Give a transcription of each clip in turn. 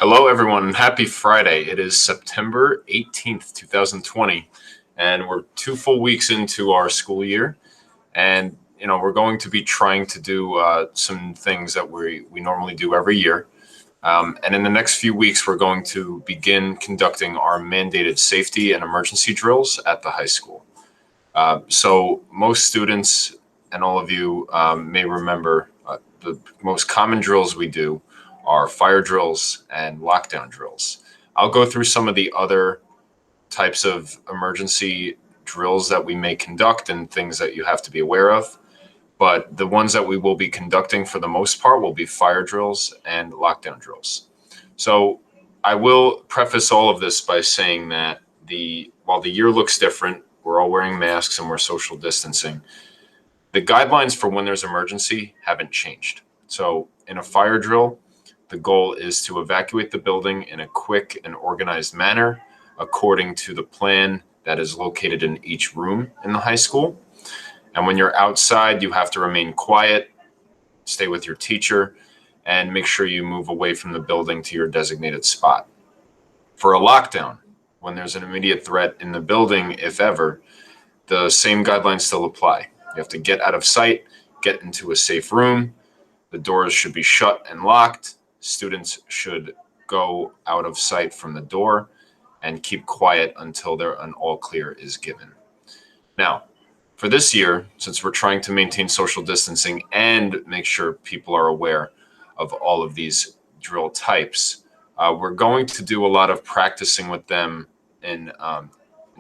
Hello, everyone. Happy Friday. It is September 18th, 2020, and we're 2 full weeks into our school year. And, we're going to be trying to do some things that we normally do every year. And in the next few weeks, we're going to begin conducting our mandated safety and emergency drills at the high school. So most students and all of you may remember the most common drills we do are fire drills and lockdown drills. I'll go through some of the other types of emergency drills that we may conduct and things that you have to be aware of. But the ones that we will be conducting for the most part will be fire drills and lockdown drills. So I will preface all of this by saying that while the year looks different, we're all wearing masks and we're social distancing, the guidelines for when there's emergency haven't changed. So in a fire drill, the goal is to evacuate the building in a quick and organized manner according to the plan that is located in each room in the high school. And when you're outside, you have to remain quiet, stay with your teacher, and make sure you move away from the building to your designated spot. For a lockdown, when there's an immediate threat in the building, if ever, the same guidelines still apply. You have to get out of sight, get into a safe room. The doors should be shut and locked. Students should go out of sight from the door and keep quiet until an all clear is given. Now, for this year, since we're trying to maintain social distancing and make sure people are aware of all of these drill types, we're going to do a lot of practicing with them in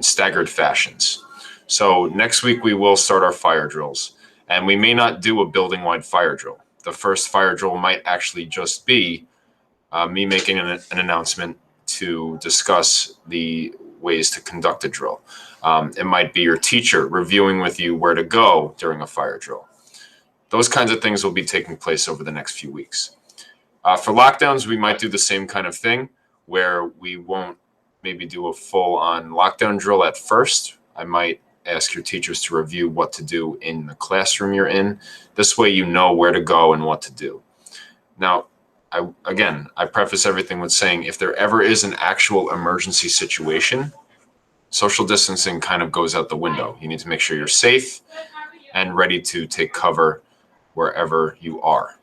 staggered fashions. So next week we will start our fire drills, and we may not do a building-wide fire drill. The first fire drill might actually just be me making an announcement to discuss the ways to conduct a drill. It might be your teacher reviewing with you where to go during a fire drill. Those kinds of things will be taking place over the next few weeks. For lockdowns, we might do the same kind of thing where we won't maybe do a full-on lockdown drill at first. I might ask your teachers to review what to do in the classroom you're in. This way you know where to go and what to do. Now, I preface everything with saying if there ever is an actual emergency situation, social distancing kind of goes out the window. You need to make sure you're safe and ready to take cover wherever you are.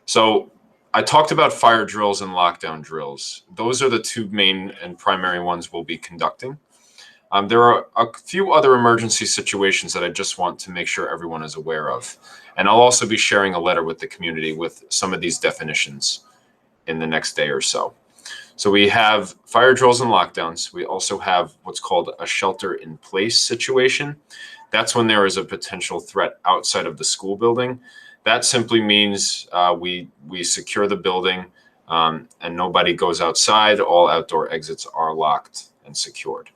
So I talked about fire drills and lockdown drills. Those are the two main and primary ones we'll be conducting. There are a few other emergency situations that I just want to make sure everyone is aware of. And I'll also be sharing a letter with the community with some of these definitions in the next day or so. So we have fire drills and lockdowns. We also have what's called a shelter-in-place situation. That's when there is a potential threat outside of the school building. That simply means we secure the building and nobody goes outside. All outdoor exits are locked and secured.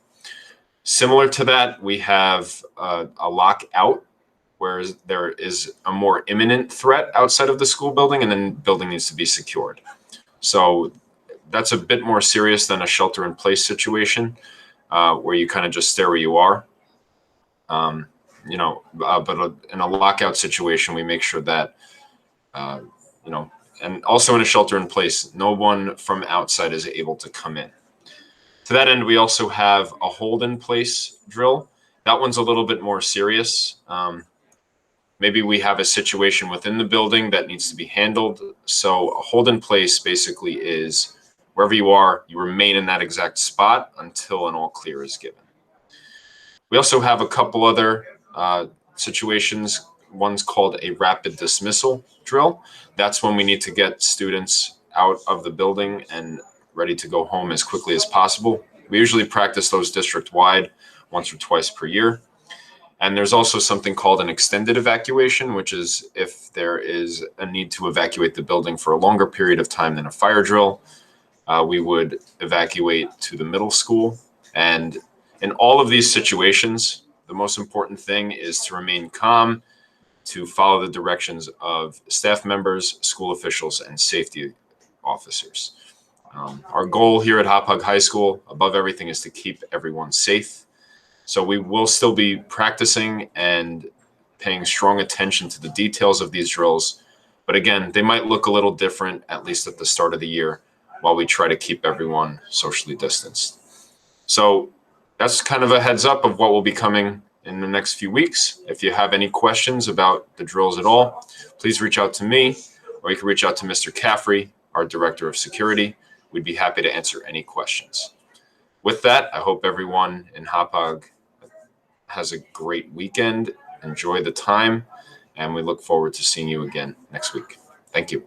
Similar to that, we have a lockout, where there is a more imminent threat outside of the school building, and then the building needs to be secured. So that's a bit more serious than a shelter-in-place situation, where you kind of just stay where you are. But in a lockout situation, we make sure that, and also in a shelter-in-place, no one from outside is able to come in. To that end, we also have a hold-in-place drill. That one's a little bit more serious. Maybe we have a situation within the building that needs to be handled. So a hold-in-place basically is wherever you are, you remain in that exact spot until an all clear is given. We also have a couple other situations. One's called a rapid dismissal drill. That's when we need to get students out of the building and ready to go home as quickly as possible. We usually practice those district-wide once or twice per year. And there's also something called an extended evacuation, which is if there is a need to evacuate the building for a longer period of time than a fire drill, we would evacuate to the middle school. And in all of these situations, the most important thing is to remain calm, to follow the directions of staff members, school officials, and safety officers. Our goal here at Hop Hog High School, above everything, is to keep everyone safe. So we will still be practicing and paying strong attention to the details of these drills. But again, they might look a little different, at least at the start of the year, while we try to keep everyone socially distanced. So that's kind of a heads up of what will be coming in the next few weeks. If you have any questions about the drills at all, please reach out to me, or you can reach out to Mr. Caffrey, our Director of Security. We'd be happy to answer any questions. With that, I hope everyone in Hapag has a great weekend. Enjoy the time, and we look forward to seeing you again next week. Thank you.